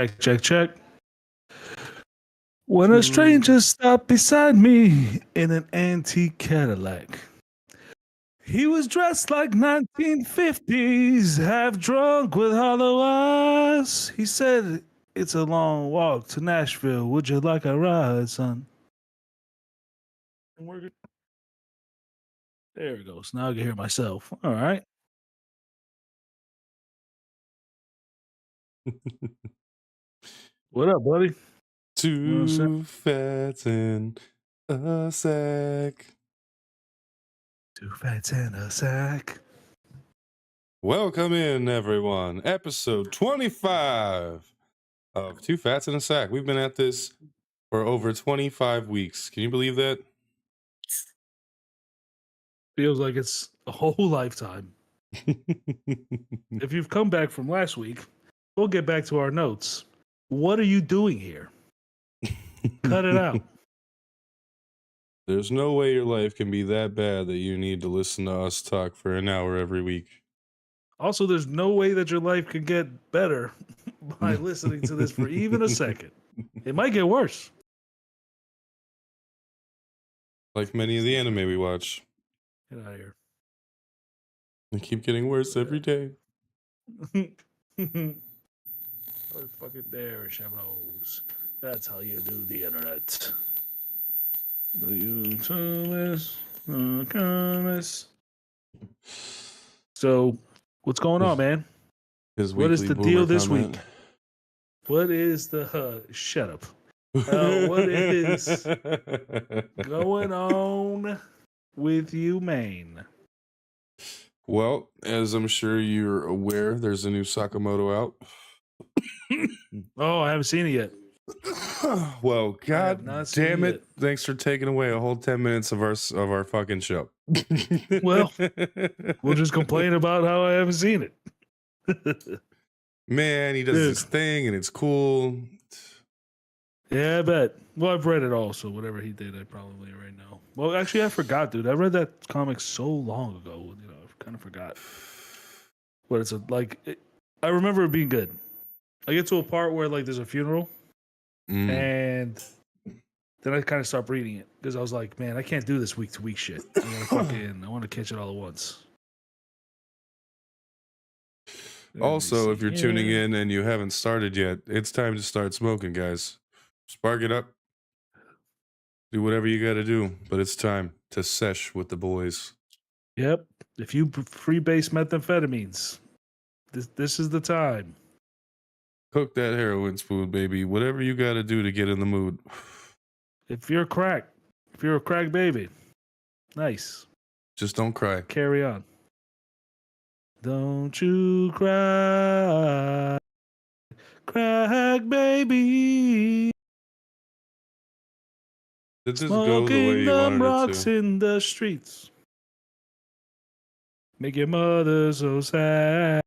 Check, check, check. When a Two. stranger stopped beside me in an antique Cadillac, he was dressed like 1950s, half drunk with hollow eyes. He said, "It's a long walk to Nashville. Would you like a ride, son?" And we're good. There it goes. Now I can hear myself. All right. What up, buddy? Two fats in a sack. Two fats in a sack. Welcome in, everyone. Episode 25 of Two Fats in a Sack. We've been at this for over 25 weeks. Can you believe that? Feels like it's a whole lifetime. If you've come back from last week, we'll get back to our notes. What are you doing here? Cut it out. There's no way your life can be that bad that you need to listen to us talk for an hour every week. Also, there's no way that your life can get better by listening to this for even a second. It might get worse. Like many of the anime we watch. Get out of here. They keep getting worse every day. Oh, fucking there, Shamros. That's how you do the internet. The YouTube is So, what's going on, man? What is the deal this week? What is the shut up? What is going on with you, Maine? Well, as I'm sure you're aware, there's a new Sakamoto out. Oh, I haven't seen it yet. Well, god not seen damn it it. Thanks for taking away a whole 10 minutes of our fucking show. Well, we'll just complain about how I haven't seen it. Man, he does Dude. this thing and it's cool. Yeah, I bet. Well, I've read it all, so whatever he did, I probably right now. Well, actually, I forgot, dude. I read that comic so long ago. You know, I kind of forgot. But it's I remember it being good. I get to a part where like there's a funeral, and then I kind of stopped reading it because I was like, man, I can't do this week to week shit. I want to catch it all at once. Also, if you're tuning in and you haven't started yet, it's time to start smoking, guys. Spark it up. Do whatever you got to do, but it's time to sesh with the boys. Yep. If you freebase methamphetamines, this is the time. Cook that heroin spoon, baby. Whatever you got to do to get in the mood. If you're a crack baby, nice. Just don't cry. Carry on. Don't you cry, crack baby. Did this go the way you wanted rocks it to? in the streets. Make your mother so sad.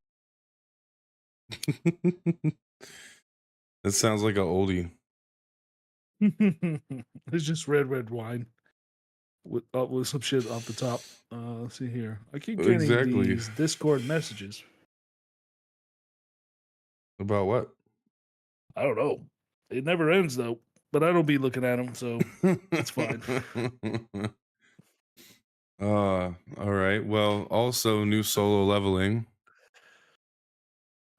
That sounds like an oldie. It's just red wine with some shit off the top. Let's see here. I keep getting these Discord messages. About what? I don't know. It never ends though, but I don't be looking at them, so it's fine. All right. Well, also new Solo Leveling.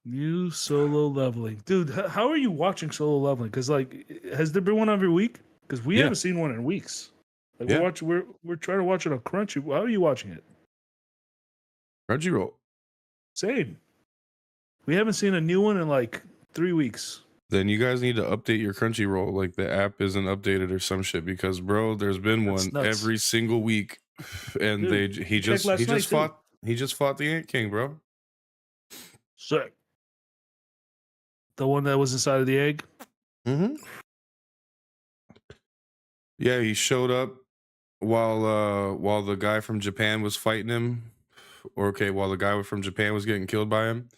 New Solo Leveling, dude. How are you watching Solo Leveling? Because like, has there been one every week? Because we haven't seen one in weeks. Like we're trying to watch it on Crunchy. How are you watching it? Crunchyroll. Same. We haven't seen a new one in like 3 weeks. Then you guys need to update your Crunchyroll. Like the app isn't updated or some shit. Because bro, there's been one every single week, and dude, he just fought the Ant King, bro. Sick. The one that was inside of the egg. Mm-hmm. Yeah, he showed up while the guy from Japan was fighting him. While the guy from Japan was getting killed by him.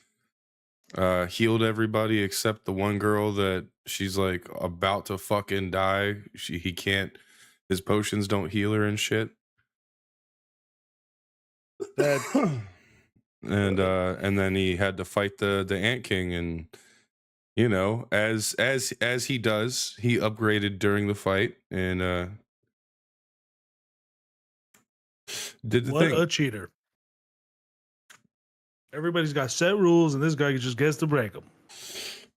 Healed everybody except the one girl that she's like about to fucking die. He can't. His potions don't heal her and shit. And then he had to fight the Ant King, and you know, as he does, he upgraded during the fight and did the What thing. a cheater. Everybody's got set rules, and this guy just gets to break them.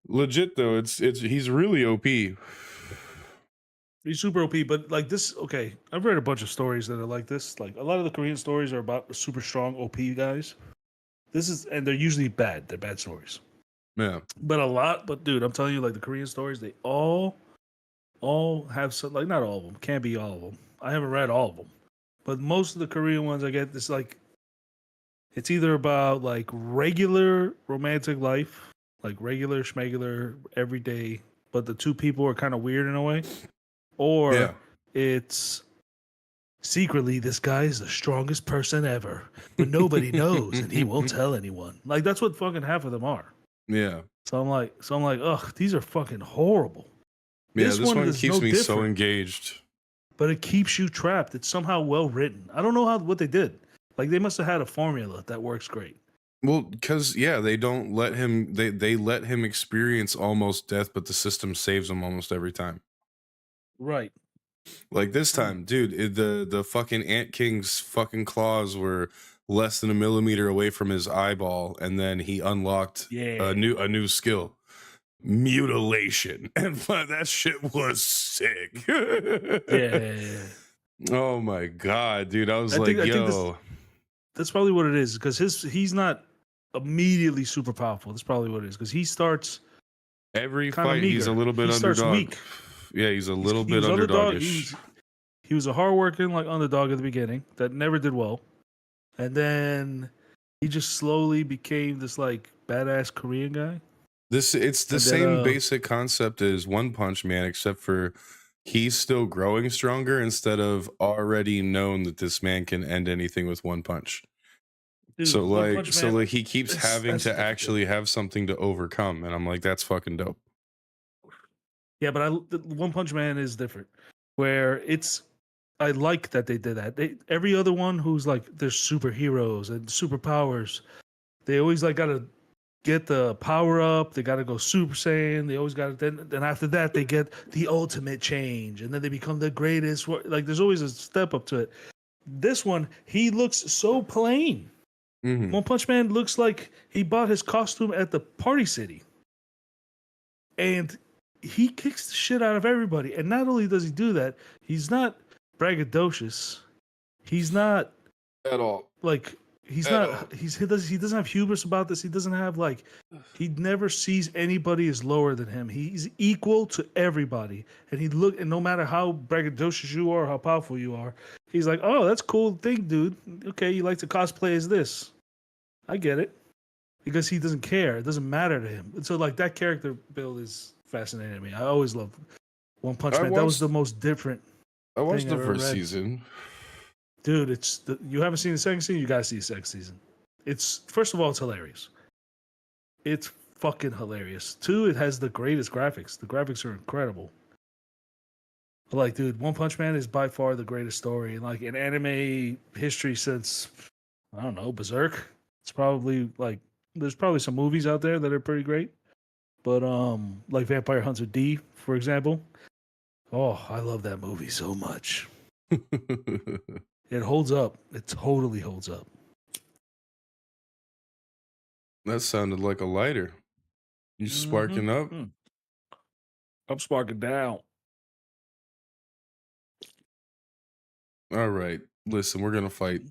Legit though, it's he's really OP. He's super OP, but like this, okay, I've read a bunch of stories that are like this. Like a lot of the Korean stories are about super strong OP guys. This is, and they're usually bad. They're bad stories. Yeah. But dude, I'm telling you, like the Korean stories, they all have some, like not all of them, can't be all of them. I haven't read all of them, but most of the Korean ones I get this like, it's either about like regular romantic life, like regular schmegular everyday, but the two people are kind of weird in a way, or Yeah. it's secretly this guy is the strongest person ever, but nobody knows and he won't tell anyone. Like that's what fucking half of them are. Yeah. So I'm like, ugh, these are fucking horrible. Yeah, This this one one is keeps no me so different, engaged. but it keeps you trapped. It's somehow well written. I don't know what they did. Like they must have had a formula that works great. Well, because yeah, they don't let him. They let him experience almost death, but the system saves him almost every time. Right. Like this time, dude, the fucking Ant King's fucking claws were less than a millimeter away from his eyeball, and then he unlocked Yeah. a new skill, mutilation, and that shit was sick. Yeah. Oh my god, dude! I was I like, think yo, that's probably what it is because he's not immediately super powerful. That's probably what it is because he starts every kind of fight he's a meager. little bit He starts underdog. weak. Yeah, he's a He little bit was underdog. underdogish. He was a hardworking like underdog at the beginning that never did well, and then he just slowly became this like badass Korean guy. It's the And same then basic concept as One Punch Man, except for he's still growing stronger instead of already known that this man can end anything with one punch. dude, So One like Punch so Man. like he keeps having That's to different. actually have something to overcome, and I'm like, that's fucking dope. Yeah, but the One Punch Man is different. Where I like that they did that. Every other one who's like there's superheroes and superpowers, they always like gotta get the power up. They gotta go Super Saiyan. They always got then after that they get the ultimate change, and then they become the greatest. Like there's always a step up to it. This one, he looks so plain. Mhm. One Punch Man looks like he bought his costume at the Party City. And he kicks the shit out of everybody. And not only does he do that, he's not braggadocious. He's not At all. like he's At all. not he doesn't have hubris about this. He doesn't have like he never sees anybody as lower than him. He's equal to everybody. And no matter how braggadocious you are, how powerful you are, he's like, "Oh, that's a cool thing, dude. Okay, you like to cosplay as this. I get it." Because he doesn't care. It doesn't matter to him. And so like that character build is fascinating to me. I always loved One Punch Man. That was the most different. I watched thing the I've ever first read. season. Dude, you haven't seen the second season, you gotta see the second season. It's first of all, it's hilarious. It's fucking hilarious. Two, it has the greatest graphics. The graphics are incredible. But like, dude, One Punch Man is by far the greatest story in like in anime history since I don't know, Berserk. It's probably like there's probably some movies out there that are pretty great. But like Vampire Hunter D, for example. Oh, I love that movie so much. It holds up. It totally holds up. That sounded like a lighter. You sparking up? Mhm. I'm sparking down. All right. Listen, we're gonna fight.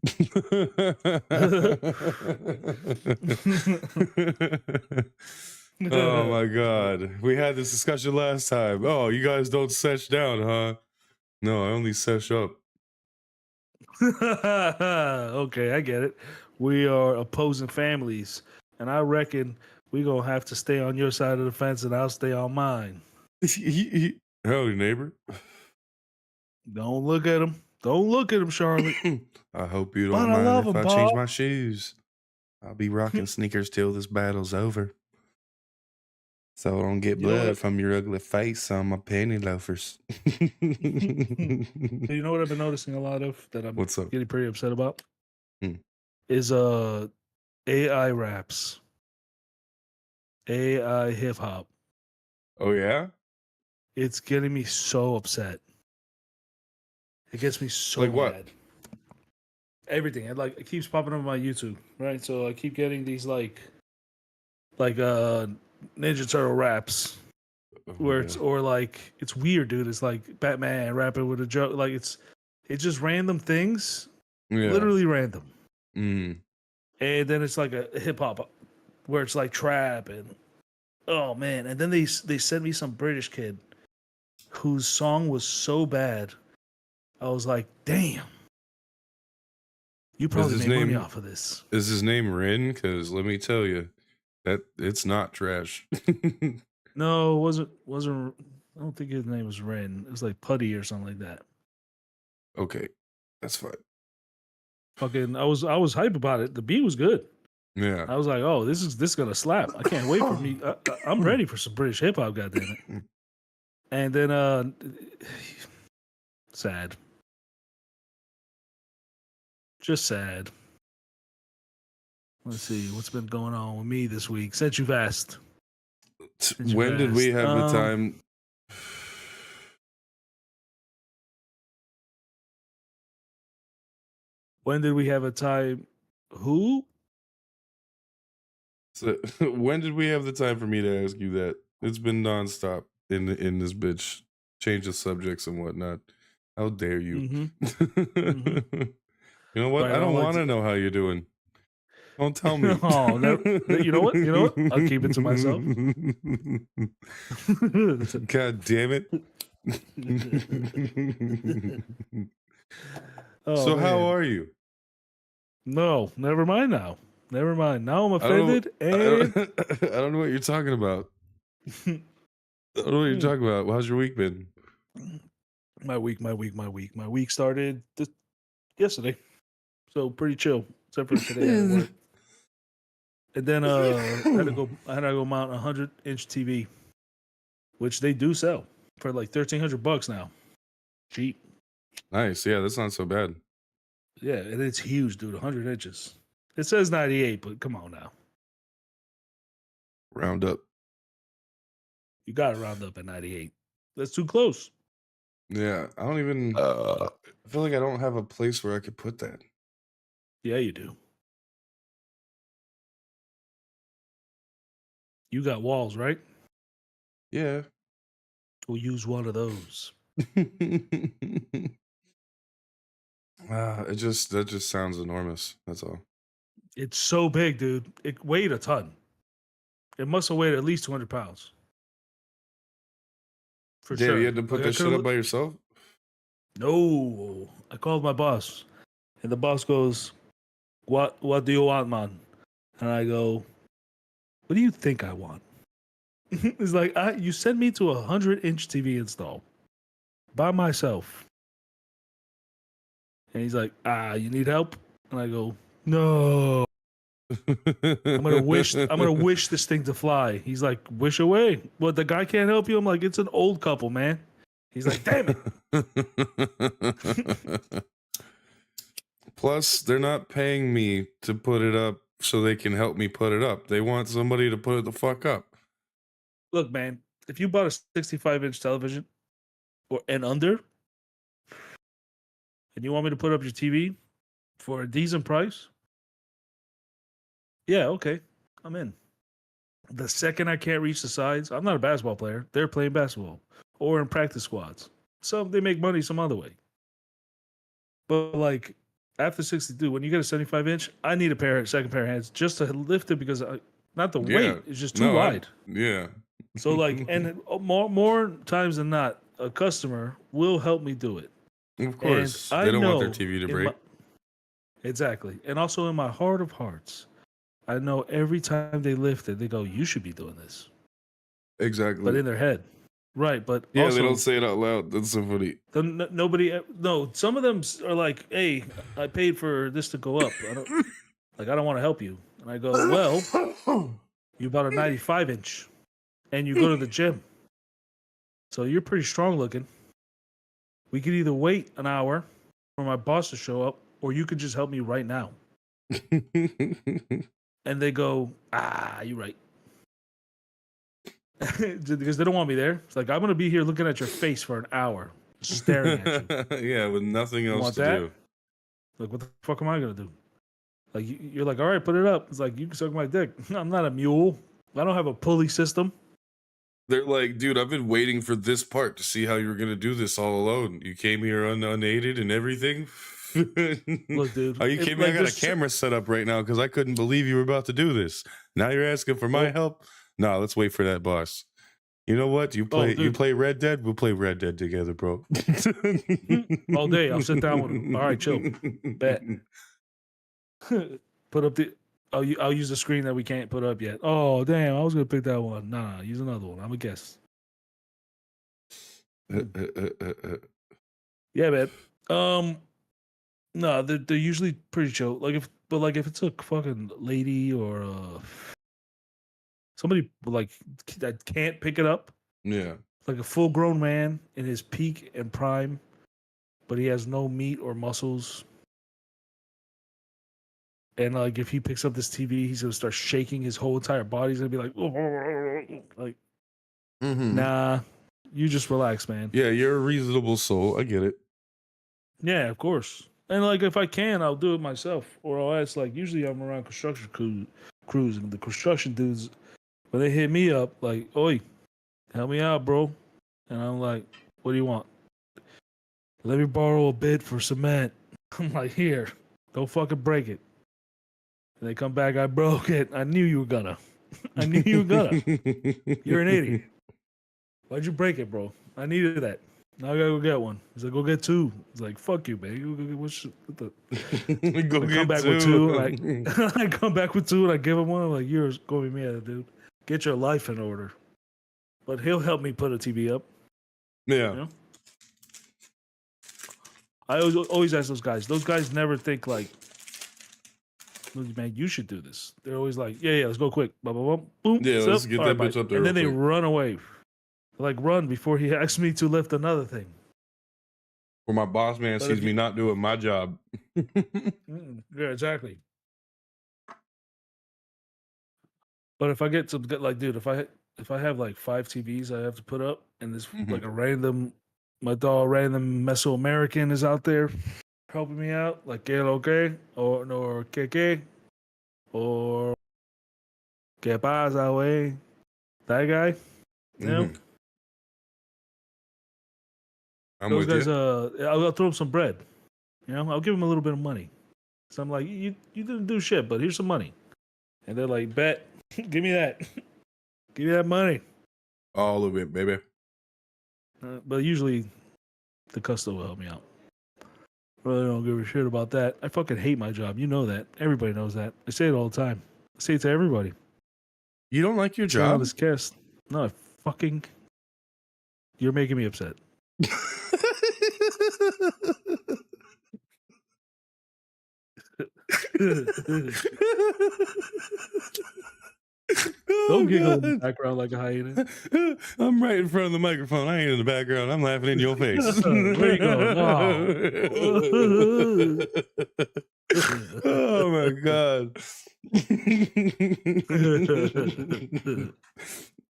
Oh my god. We had this discussion last time. Oh, you guys don't sesh down, huh? No, I only sesh up. Okay, I get it. We are opposing families, and I reckon we're gonna have to stay on your side of the fence, and I'll stay on mine. Howdy, neighbor. Don't look at him. Don't look at him, Charlotte. I hope you But don't I mind love if him, I change Paul. my shoes. I'll be rocking sneakers till this battle's over. So I don't get You know blood what? from your ugly face on my penny loafers. You know what I've been noticing a lot of that I'm What's up? getting pretty upset about Hmm. is AI raps, AI hip hop. Oh yeah? It's getting me so upset. It gets me so Like what? mad. Everything. It keeps popping up on my YouTube, right? So I keep getting these like Ninja Turtle raps Oh, where yeah. it's weird, dude. It's like Batman rapping with a joke. Like it's just random things, Yeah. literally random. Mm. And then it's like a hip hop where it's like trap and oh man. And then they sent me some British kid whose song was so bad. I was like, damn, you Is probably his made money name off of this. is his name Rin? Because let me tell you, that it's not trash. No, it wasn't. I don't think his name was Ren. It was like Putty or something like that. Okay, that's fine. Fucking, I was hype about it. The beat was good. Yeah. I was like, oh, this is gonna slap. I can't wait for me. I'm ready for some British hip hop. Goddamn it! And then sad, just sad. Let's see what's been going on with me this week. Since you've asked, When did we have the time? When did we have a time? Who? So, when did we have the time for me to ask you that? It's been nonstop in this bitch. Change the subjects and whatnot. How dare you? Mm-hmm. You know what? Right, I don't like want to know how you're doing. Don't tell me. Oh, you know what? You know what? I'll keep it to myself. God damn it. Oh, So man. how are you? No, never mind now. Never mind. Now I'm I don't, offended I and don't, I don't know what you're talking about. I don't know what you're talking about. How's your week been? my week started yesterday. So pretty chill, except for today I had to work. And then I had to go mount a 100-inch TV, which they do sell for like $1,300 now. Cheap. Nice. Yeah, that's not so bad. Yeah, and it's huge, dude. 100 inches. It says 98, but come on now. Round up. You got to round up at 98. That's too close. Yeah, I don't even. I feel like I don't have a place where I could put that. Yeah, you do. You got walls, right? Yeah. We'll use one of those. That just sounds enormous. That's all. It's so big, dude. It weighed a ton. It must have weighed at least 200 pounds. For Damn, sure. you had to put Like, that shit up by yourself? No. I called my boss. And the boss goes, What do you want, man? And I go, what do you think I want? It's like, you sent me to a 100-inch TV install by myself. And he's like, you need help? And I go, no. I'm gonna wish this thing to fly. He's like, wish away. Well, the guy can't help you. I'm like, it's an old couple, man. He's like, damn it. Plus, they're not paying me to put it up so they can help me put it up. They want somebody to put it the fuck up. Look, man, if you bought a 65-inch television and under, and you want me to put up your TV for a decent price, yeah, okay, I'm in. The second I can't reach the sides, I'm not a basketball player. They're playing basketball or in practice squads. Some they make money some other way. But like after 62, when you get a 75-inch, I need second pair of hands just to lift it because not the weight, it's just too wide. Yeah. So like, and more times than not, a customer will help me do it. Of course, and they don't want their TV to break. Exactly, and also in my heart of hearts, I know every time they lift it, they go, "You should be doing this." Exactly. But in their head, right? But yeah, also, they don't say it out loud. That's so funny. Nobody. No, some of them are like, "Hey, I paid for this to go up. I don't want to help you." And I go, "Well, you bought a 95-inch, and you go to the gym, so you're pretty strong looking. We could either wait an hour for my boss to show up, or you could just help me right now." And they go, you're right. because they don't want me there. It's like I'm gonna be here looking at your face for an hour, staring at you. Yeah, with nothing You else want to that? do. Like, what the fuck am I gonna do? Like, you're like, all right, put it up. It's like, you can suck my dick. I'm not a mule. I don't have a pulley system. They're like, dude, I've been waiting for this part to see how you were gonna do this all alone. You came here unaided and everything. Look, dude. Are you kidding me? I got a camera set up right now because I couldn't believe you were about to do this. Now you're asking for my help? No, let's wait for that, boss. You know what? You play Red Dead? We'll play Red Dead together, bro. All day. I'll sit down with him. All right, chill. Bet. Put up the. I'll use the screen that we can't put up yet. Oh damn! I was gonna pick that one. Nah, use another one. I'm a guess. Yeah, man. No, they're usually pretty chill. Like if it's a fucking lady or somebody like that can't pick it up, Yeah. like a full grown man in his peak and prime, but he has no meat or muscles. And like if he picks up this TV, he's gonna start shaking his whole entire body. He's gonna be like, nah, you just relax, man. Yeah, you're a reasonable soul. I get it. Yeah, of course. And like if I can, I'll do it myself, or I'll ask. Like usually I'm around construction crews, and the construction dudes, when they hit me up, like, "Oi, help me out, bro," and I'm like, "What do you want? Let me borrow a bit for cement." I'm like, "Here, don't fucking break it." And they come back, I broke it. I knew you were gonna. I knew you were gonna. You're an idiot. Why'd you break it, bro? I needed that. Now I gotta go get one. He's like, go get two. He's like, fuck you, man. You go get come back with two. I come back with two and I give him one. I'm like, you're gonna be mad, dude. Get your life in order. But he'll help me put a TV up. Yeah. You know? I always ask those guys. Those guys never think like, man, you should do this. They're always like, yeah, let's go quick. Blah, blah, blah. Boom. Yeah, let's get that bitch up there. And then they quick. run away. Like, run before he asks me to lift another thing. Or my boss man sees me not doing my job. Yeah, exactly. But if I get some, like, dude, if I have like 5 TVs I have to put up, and this like a random Mesoamerican is out there helping me out, like que or que or que pasa, güey, that guy, you know. Those guys, I'll throw him some bread. You know, I'll give him a little bit of money. So I'm like, you didn't do shit, but here's some money. And they're like, bet, give me that. Give me that money. All of it, baby. But usually the customer will help me out. Really don't give a shit about that. I fucking hate my job. You know that. Everybody knows that. I say it all the time. I say it to everybody. You don't like your job? This cast. No, you're making me upset. Don't giggle in the background like a hyena. I'm right in front of the microphone. I ain't in the background. I'm laughing in your face. Where you going? Oh my God.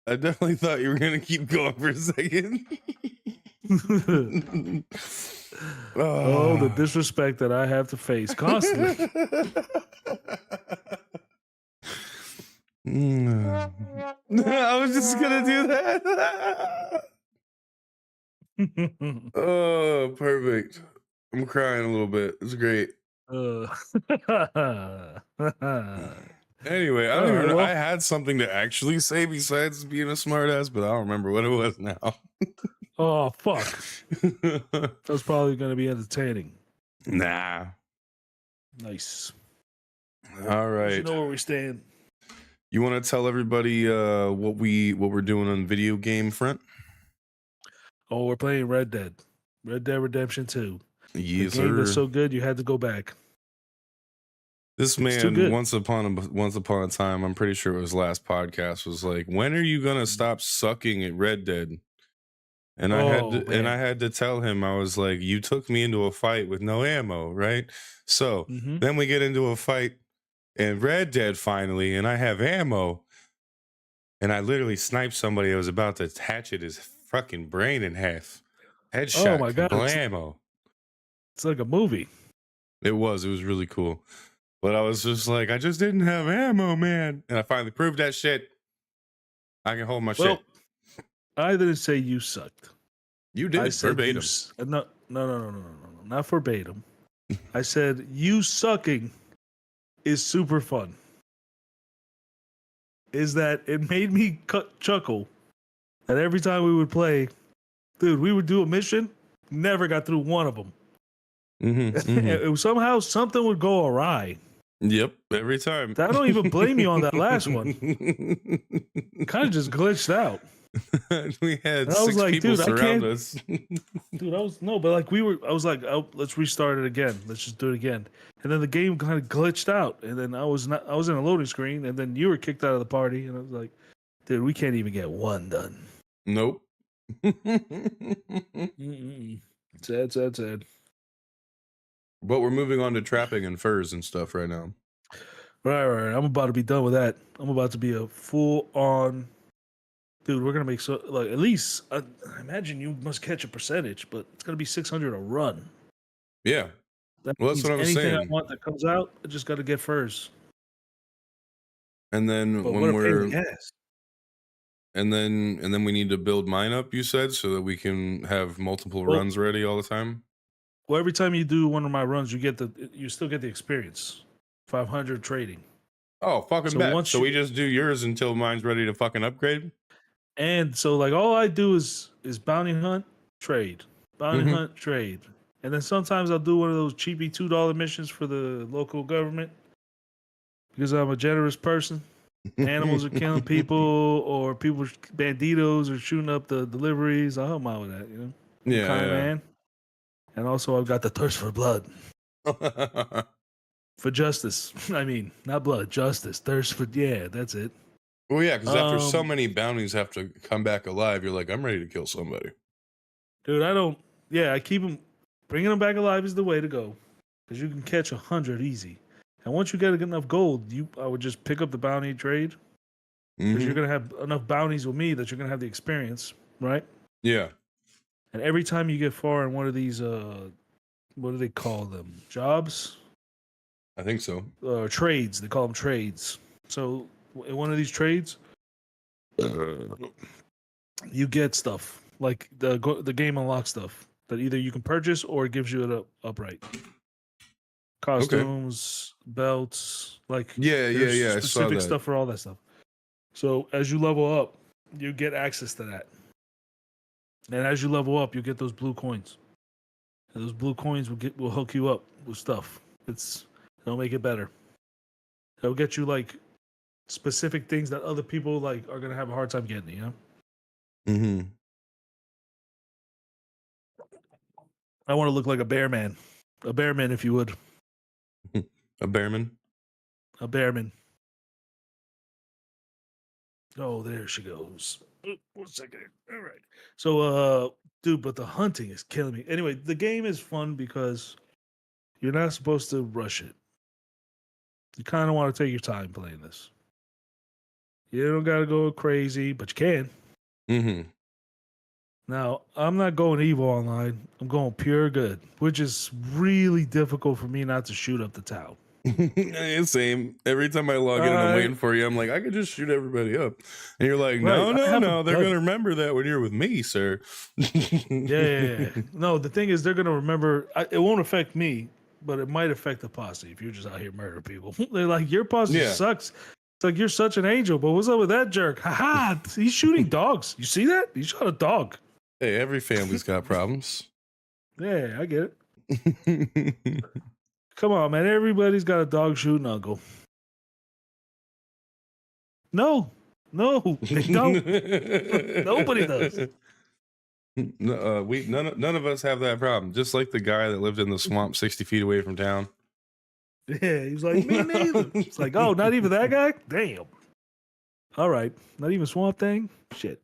I definitely thought you were going to keep going for a second. Oh, the disrespect that I have to face constantly. I was just gonna do that. Oh, perfect. I'm crying a little bit. It's great. Anyway, I don't even know. I had something to actually say besides being a smartass, but I don't remember what it was now. Oh, fuck. That's probably going to be entertaining. Nah. Nice. All right. You know where we stand. You want to tell everybody what we're doing on video game front? Oh, we're playing Red Dead Redemption 2. Yes, the game sir. is so good you had to go back. This man, once upon a time, I'm pretty sure it was last podcast, was like, "When are you gonna stop sucking at Red Dead?" And I had to tell him, I was like, "You took me into a fight with no ammo, right? So then we get into a fight in Red Dead finally, and I have ammo. and I literally sniped somebody that was about to hatchet his fucking brain in half. Oh Headshot, my god, blammo. it's like a movie. It was really cool. But I was just like, I just didn't have ammo, man. And I finally proved that shit. I can hold my Well, shit. I didn't say you sucked. You I did said verbatim. no, not verbatim. I said you sucking is super fun. Is that it made me chuckle that every time we would play, dude, we would do a mission, never got through one of them. Somehow something would go awry. Yep, every time. I don't even blame you on that last one. Kind of just glitched out. We had 6 people surround us. Dude, I was like, oh, let's restart it again. Let's just do it again. And then the game kind of glitched out. And then I was in a loading screen, and then you were kicked out of the party, and I was like, dude, we can't even get one done. Nope. Sad. But we're moving on to trapping and furs and stuff right now. Right. I'm about to be done with that. I'm about to be a full-on... Dude, we're going to make at least... I imagine you must catch a percentage, but it's going to be 600 a run. Yeah. Well, that's what I'm saying. Anything I want that comes out, I just got to get furs. And then when we're... And then we need to build mine up, you said, so that we can have multiple runs ready all the time? Well, every time you do one of my runs, you still get the experience. 500 trading. Oh, fucking bet. So we just do yours until mine's ready to fucking upgrade? And so, like, all I do is bounty hunt, trade. Bounty hunt, trade. And then sometimes I'll do one of those cheapy $2 missions for the local government. Because I'm a generous person. Animals are killing people, or banditos are shooting up the deliveries. I'll help them out with that, you know? Yeah. Man. And also, I've got the thirst for blood. For justice. I mean, not blood, justice. Thirst for, that's it. Well, yeah, because after so many bounties have to come back alive, you're like, I'm ready to kill somebody. Dude, I keep them, bringing them back alive is the way to go. Because you can catch 100 easy. And once you get enough gold, I would just pick up the bounty trade. Because you're going to have enough bounties with me that you're going to have the experience, right? Yeah. And every time you get far in one of these, what do they call them? Jobs? I think so. Trades. They call them trades. So in one of these trades, you get stuff. Like the game unlocks stuff that either you can purchase or it gives you it upright. Costumes, belts, like specific stuff for all that stuff. So as you level up, you get access to that. And as you level up, you get those blue coins. And those blue coins will hook you up with stuff. It'll make it better. It'll get you like specific things that other people like are gonna have a hard time getting, you know? I want to look like a bear man. A bear man, if you would. A bearman? A bearman. Oh, there she goes. 1 second. All right. So, dude, but the hunting is killing me. Anyway, the game is fun because you're not supposed to rush it. You kind of want to take your time playing this. You don't got to go crazy, but you can. Now, I'm not going evil online. I'm going pure good, which is really difficult for me not to shoot up the town. Same. Every time I log in and I'm waiting for you, I'm like, I could just shoot everybody up. And you're like, no. They're going to remember that when you're with me, sir. Yeah. No, the thing is, they're going to remember. It won't affect me, but it might affect the posse if you're just out here murdering people. They're like, your posse sucks. It's like, you're such an angel, but what's up with that jerk? Haha, he's shooting dogs. You see that? He shot a dog. Hey, every family's got problems. Yeah, I get it. Come on, man. Everybody's got a dog shooting uncle. No, they don't. Nobody does. No, none of us have that problem. Just like the guy that lived in the swamp 60 feet away from town. Yeah, he was like, me neither. It's like, oh, not even that guy? Damn. All right. Not even Swamp Thing? Shit.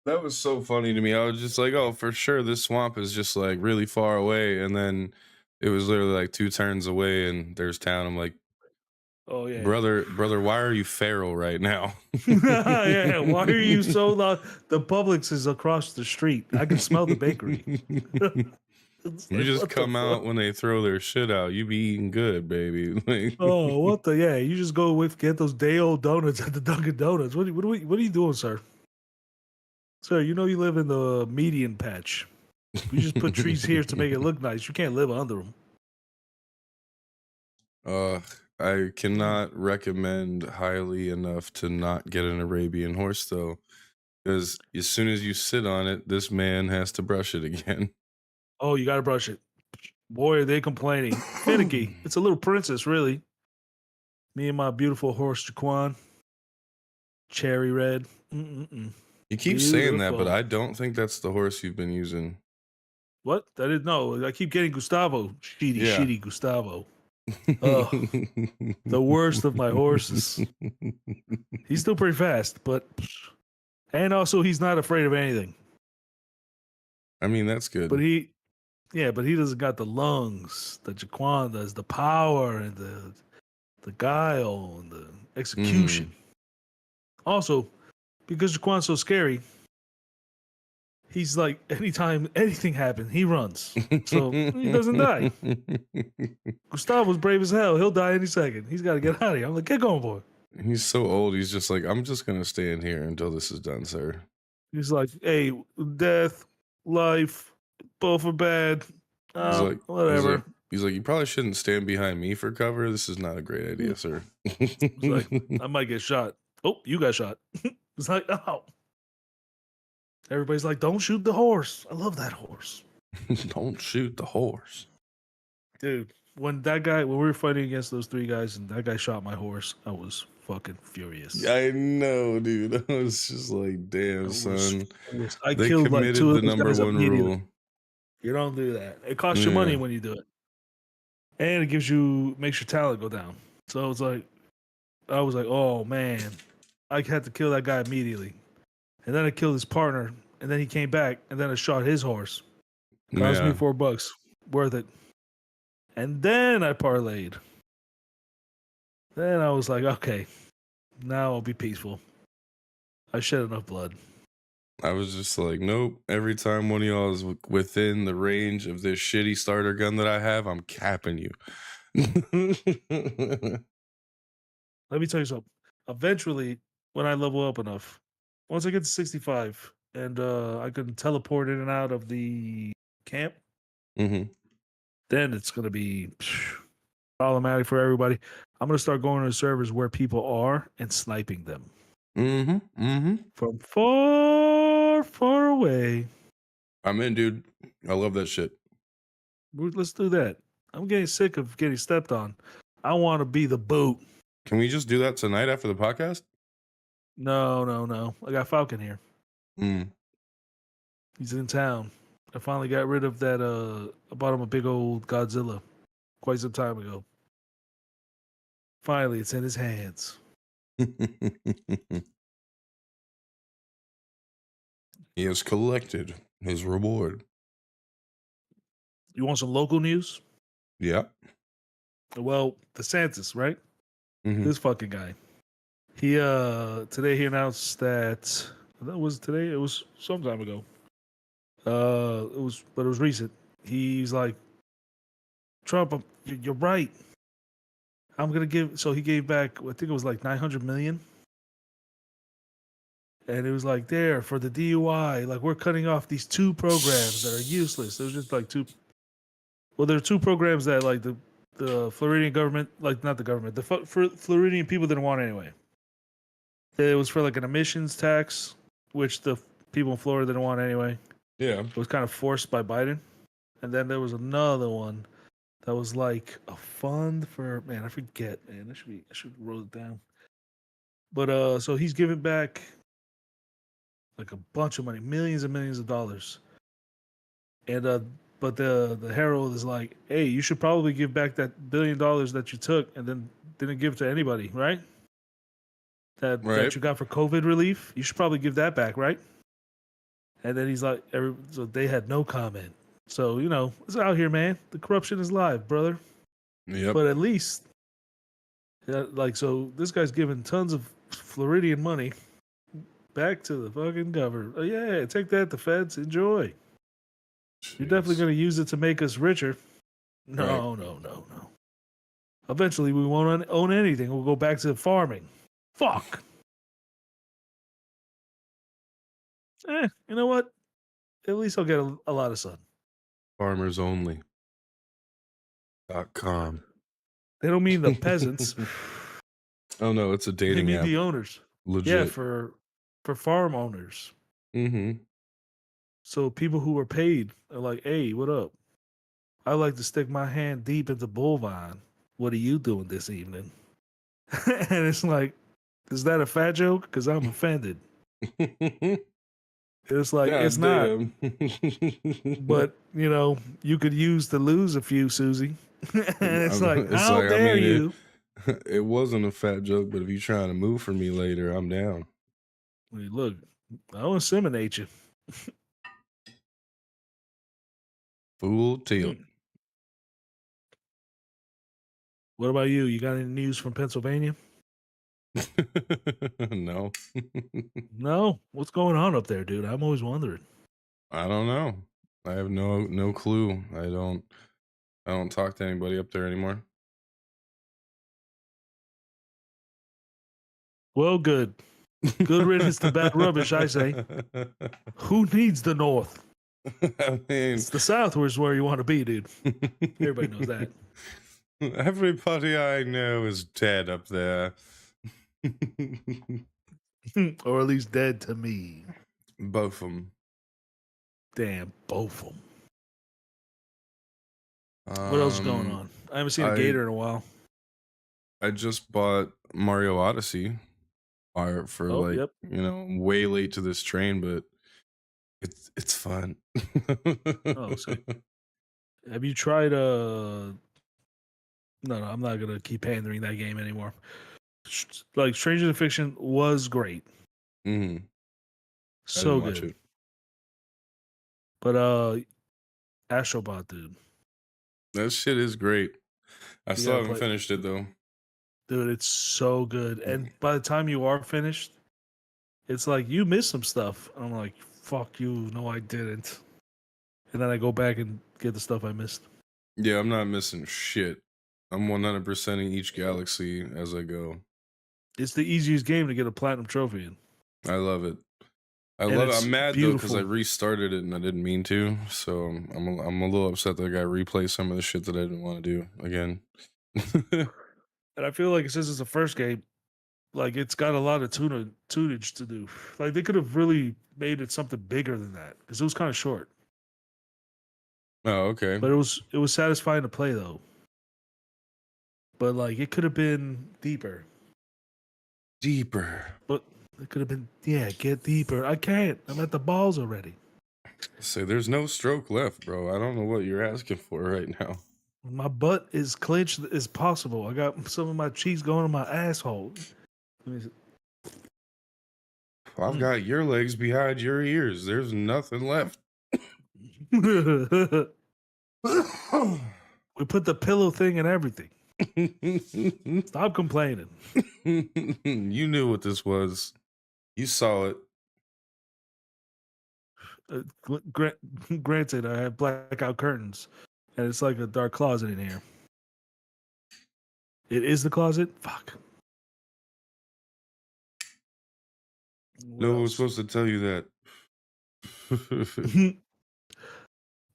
That was so funny to me. I was just like, oh, for sure, this swamp is just like really far away. And then it was literally like 2 turns away and there's town. I'm like, Oh yeah. Brother, why are you feral right now? Yeah, why are you so loud? The Publix is across the street. I can smell the bakery. It's You like, just what the come fuck? out when they throw their shit out. You be eating good, baby. Like, Oh, what the? Yeah, you just go with get those day old donuts at the Dunkin' Donuts. What are you doing, sir? Sir, you know you live in the median patch. We just put trees here to make it look nice. You can't live under them. uh, I cannot recommend highly enough to not get an Arabian horse, though, because as soon as you sit on it, this man has to brush it again. Oh, you gotta brush it. Boy, are they complaining. Finicky. It's a little princess, really. Me and my beautiful horse, Jaquan. Cherry red. Mm-mm-mm. You keep saying that, but Beautiful. I don't think that's the horse you've been using. What? That is no. I keep getting Gustavo. Yeah. Shitty Gustavo. Oh, the worst of my horses. He's still pretty fast, but and also he's not afraid of anything. I mean, that's good. But he doesn't got the lungs that Jaquan does, the power and the guile and the execution. Also, because Jaquan's so scary, he's like anytime anything happens, he runs. So he doesn't die. Gustavo's brave as hell. He'll die any second. He's got to get out of here. I'm like, get going, boy. He's so old. He's just like, I'm just gonna stay in here until this is done, sir. He's like, hey, death, life, both are bad. Whatever. He's like, you probably shouldn't stand behind me for cover. This is not a great idea, sir. He's like, I might get shot. Oh, you got shot. It's like, oh. Everybody's like, don't shoot the horse. I love that horse. Don't shoot the horse. Dude, when we were fighting against those three guys and that guy shot my horse, I was fucking furious. I know, dude. I was just like, damn, son. I They killed like committed two the of those number guys one immediately. rule. You don't do that. It costs you money when you do it. And it makes your talent go down. So it's like, I was like, oh man, I had to kill that guy immediately. And then I killed his partner. And then he came back. And then I shot his horse. Cost me $4. Worth it. And then I parlayed. Then I was like, okay, now I'll be peaceful. I shed enough blood. I was just like, nope. Every time one of y'all is within the range of this shitty starter gun that I have, I'm capping you. Let me tell you something. Eventually, when I level up enough, once I get to 65 and I can teleport in and out of the camp, then it's going to be problematic for everybody. I'm going to start going to servers where people are and sniping them. From far, far away. I'm in, dude. I love that shit. Let's do that. I'm getting sick of getting stepped on. I want to be the boot. Can we just do that tonight after the podcast? No. I got Falcon here. He's in town. I finally got rid of that. I bought him a big old Godzilla quite some time ago. Finally, it's in his hands. He has collected his reward. You want some local news? Yeah. Well, DeSantis, right? This fucking guy. He today he announced that was today. It was some time ago. It was recent. He's like, Trump, you're right. I'm gonna give. So he gave back. I think it was like $900 million. And it was like, there for the DUI, like we're cutting off these two programs that are useless. There was just like two. Well, there are two programs that like the Floridian government, like not the government, the Floridian people didn't want anyway. It was for like an emissions tax, which the people in Florida didn't want anyway. Yeah. It was kind of forced by Biden. And then there was another one that was like a fund for, man, I forget, man. I should wrote it down. But so he's giving back like a bunch of money, millions and millions of dollars. And but the Herald is like, hey, you should probably give back that $1 billion that you took and then didn't give to anybody, right? That you got for COVID relief. You should probably give that back, right? And then he's like, so they had no comment. So, it's out here, man. The corruption is live, brother. Yep. But at least Yeah, like, so this guy's giving tons of Floridian money back to the fucking government. Oh, yeah, take that, the feds. Enjoy. You're definitely Jeez. going to use it to make us richer. Right. No. Eventually, we won't own anything. We'll go back to farming. Fuck. You know what? At least I'll get a lot of sun. FarmersOnly.com. They don't mean the peasants. Oh no, it's a They dating mean app. the owners. Legit. Yeah, for farm owners. Mm-hmm. So people who are paid are like, hey, what up? I like to stick my hand deep into bovine. What are you doing this evening? And it's like, is that a fat joke? Because I'm offended. It's like, God it's not. damn. But, you know, you could use to lose a few, Susie. And it's like, how dare you? It wasn't a fat joke, but if you're trying to move for me later, I'm down. I mean, look, I'll inseminate you. Full tilt. What about you? You got any news from Pennsylvania? No. No? What's going on up there, dude? I'm always wondering. I don't know. I have no clue. I don't talk to anybody up there anymore. Well, good. Good riddance to bad rubbish, I say. Who needs the North? I mean, It's the South where's where you want to be, dude. Everybody knows that. Everybody I know is dead up there. Or at least dead to me. Both of them. Damn, both of them. What else is going on? I haven't seen a gator in a while. I just bought Mario Odyssey for Yep. you know, way late to this train, but it's fun. Oh, so have you tried No, I'm not gonna keep pandering that game anymore. Like Stranger Than Fiction was great. Mm-hmm. So good. It. But Astrobot, dude. That shit is great. I still Yeah, haven't but- finished it though. Dude, it's so good. And by the time you are finished, it's like you missed some stuff. I'm like, fuck you. No, I didn't. And then I go back and get the stuff I missed. Yeah, I'm not missing shit. I'm 100%ing each galaxy as I go. It's the easiest game to get a platinum trophy in. I love it. And love it. it's I'm mad though because I beautiful. restarted it and I didn't mean to. So I'm a little upset that I got to replay some of the shit that I didn't want to do again. And I feel like since it's the first game, like it's got a lot of tunage to do. Like they could have really made it something bigger than that because it was kind of short. Oh, okay. But it was satisfying to play though. But like it could have been deeper. Deeper. But it could have been, get deeper. I can't. I'm at the balls already. Say there's no stroke left, bro. I don't know what you're asking for right now. My butt is clenched as possible. I got some of my cheeks going in my asshole. I've got your legs behind your ears. There's nothing left. We put the pillow thing in everything. Stop complaining. You knew what this was. You saw it. Granted, I have blackout curtains, and it's like a dark closet in here. It is the closet? Fuck. No one was supposed to tell you that.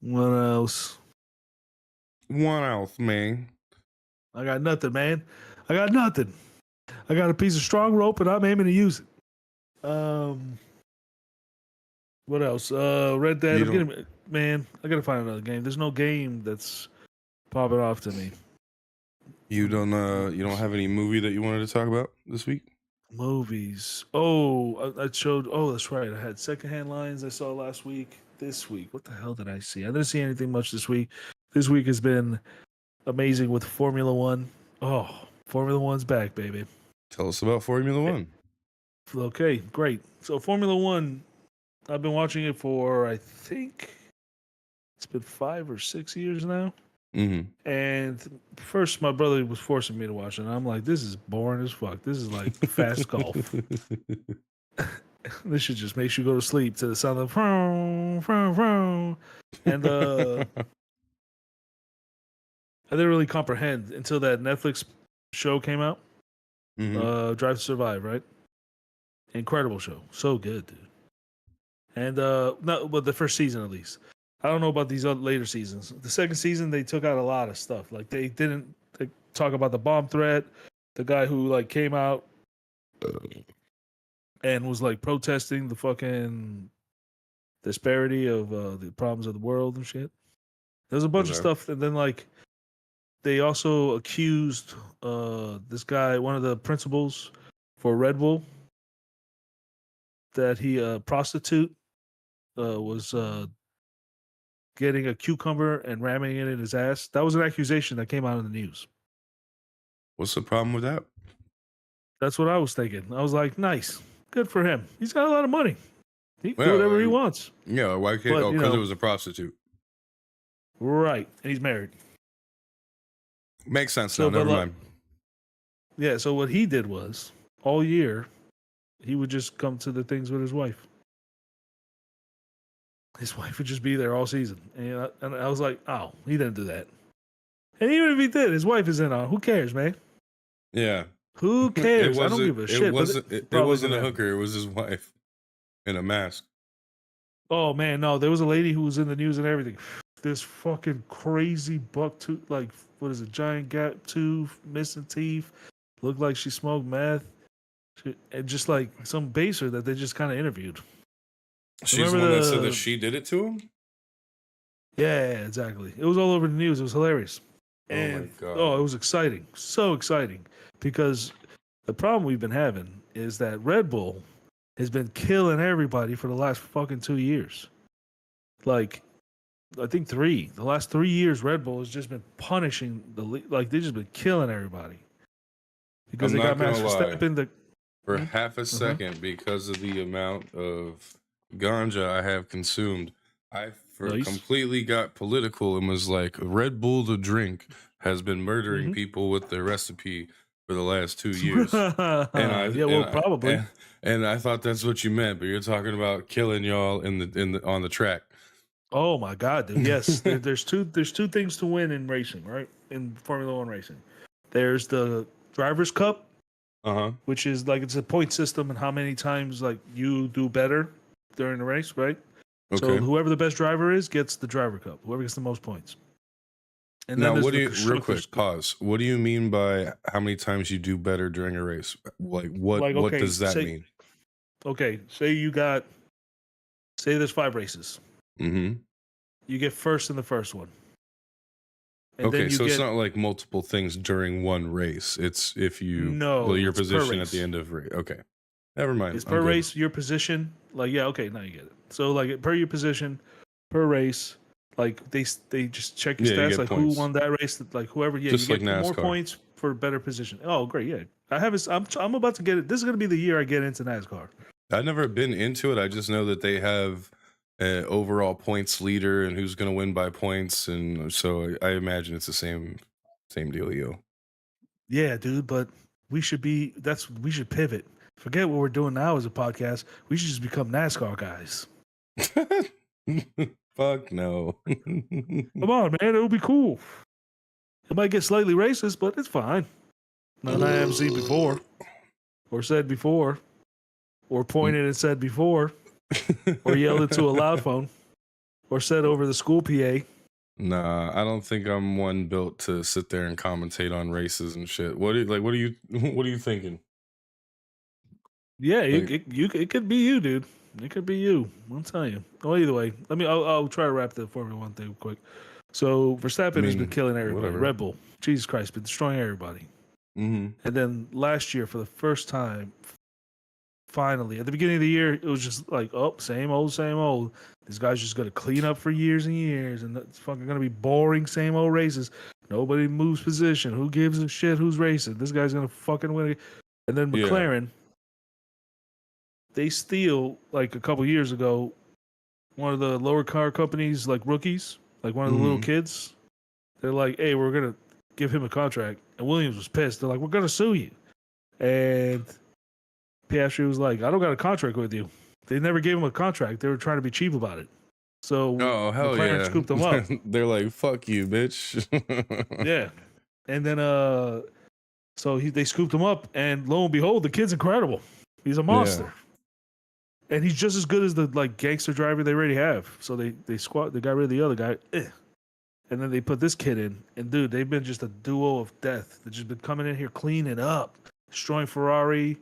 What else? One else, man. I got nothing, man. I got nothing. I got a piece of strong rope, and I'm aiming to use it. What else? Red Dead. Man, I gotta find another game. There's no game that's popping off to me. You don't have any movie that you wanted to talk about this week? Movies. Oh, I showed. Oh, that's right. I had Secondhand Lions I saw last week. This week, what the hell did I see? I didn't see anything much this week. This week has been amazing with Formula One. Oh, Formula One's back, baby. Tell us about Formula One. Okay, great. So Formula One, I've been watching it for, I think it's been 5 or 6 years now. Mm-hmm. And first, my brother was forcing me to watch it. And I'm like, this is boring as fuck. This is like fast golf. This should just make you go to sleep to the sound of vroom, vroom, vroom. And I didn't really comprehend until that Netflix show came out. Drive to Survive, right? Incredible show. So good, dude. And not but the first season at least. I don't know about these other later seasons. The second season they took out a lot of stuff. Like they didn't talk about the bomb threat, the guy who like came out and was like protesting the fucking disparity of the problems of the world and shit. There's a bunch of Okay. stuff, and then like they also accused this guy, one of the principals for Red Bull, that he prostitute was getting a cucumber and ramming it in his ass. That was an accusation that came out in the news. What's the problem with that? That's what I was thinking. I was like, nice, good for him. He's got a lot of money. He can do Yeah, whatever he like- wants. Yeah, why can't? But, Oh, you because it know- was a prostitute. Right, and he's married. Makes sense So, now. but Never like- mind. Yeah, so what he did was all year he would just come to the things with his wife. His wife would just be there all season. And I was like, oh, he didn't do that. And even if he did, his wife is in on. Who cares, man? Yeah. Who cares? I don't give a shit. It but wasn't. It probably wasn't a gonna hooker. It was his wife in a mask. Oh man, no, there was a lady who was in the news and everything. This fucking crazy buck tooth, like what is it, giant gap tooth, missing teeth, looked like she smoked meth, and just like some baser that they just kind of interviewed. She's the Remember one that said the- that she did it to him. Yeah, exactly. It was all over the news. It was hilarious. Oh my And God. it was exciting, so exciting because the problem we've been having is that Red Bull has been killing everybody for the last fucking 2 years. Like, I think the last 3 years, Red Bull has just been punishing like they've just been killing everybody because I'm they got not Max gonna lie. Verstappen. For Mhm. half a second, because of the amount of ganja I have consumed, I Nice. completely got political and was like, Red Bull to drink has been murdering Mhm. people with their recipe for the last 2 years. And Probably. And I thought that's what you meant, but you're talking about killing y'all on the track. Oh my God, dude! Yes, there's two things to win in racing, right? In Formula One racing, there's the Drivers' Cup, Uh-huh. which is like it's a point system and how many times like you do better during the race, right? So Okay. whoever the best driver is gets the Driver Cup. Whoever gets the most points. And Now, there's what do the you real Constructors' quick Cup. pause? What do you mean by how many times you do better during a race? Like what Like, what okay, does that say- mean? Okay, say there's 5 races. Mm-hmm. You get first in the first one. And Okay, then you so get it's not like multiple things during one race. It's if you No, your it's per position at race. the end of race. Okay, never mind. it's I'm per good. race, your position. Like, yeah, okay, now you get it. So like per your position, per race, like they just check your Yeah, you stats, get like points. who won that race, like whoever. Yeah, Just you like get more NASCAR. points for better position. Oh, great, yeah. I'm about to get it. This is gonna be the year I get into NASCAR. I've never been into it. I just know that they have an overall points leader and who's going to win by points, and so I imagine it's the same dealio. Yeah, dude, but we should pivot. Forget what we're doing now as a podcast. We should just become NASCAR guys. Fuck no. Come on, man, it would be cool. It might get slightly racist, but it's fine. Nothing I haven't seen before, or said before, or pointed and said before, or yelled into a loud phone, or said over the school PA. Nah, I don't think I'm one built to sit there and commentate on races and shit. What are you thinking? Yeah, Like- it could be you, dude. It could be you. I'm telling you. Well, either way, I'll try to wrap the Formula One thing quick. So Verstappen has been killing everybody. whatever. Red Bull, Jesus Christ, been destroying everybody. Mm-hmm. And then last year, for the first time, finally, at the beginning of the year, it was just like, oh, same old, same old. This guy's just going to clean up for years and years, and it's fucking going to be boring, same old races. Nobody moves position. Who gives a shit who's racing? This guy's going to fucking win. And then Yeah. McLaren, they steal, like a couple years ago, one of the lower car companies, like rookies, like one of the little Mhm. kids. They're like, hey, we're gonna give him a contract, and Williams was pissed. They're like, we're gonna sue you, and Piastri was like, I don't got a contract with you. They never gave him a contract. They were trying to be cheap about it. So Oh hell McLaren yeah! scooped him up. They're like, "Fuck you, bitch." Yeah, and then so they scooped him up, and lo and behold, the kid's incredible. He's a monster, and he's just as good as the like gangster driver they already have. So they got rid of the other guy, and then they put this kid in. And dude, they've been just a duo of death. They've just been coming in here cleaning up, destroying Ferrari,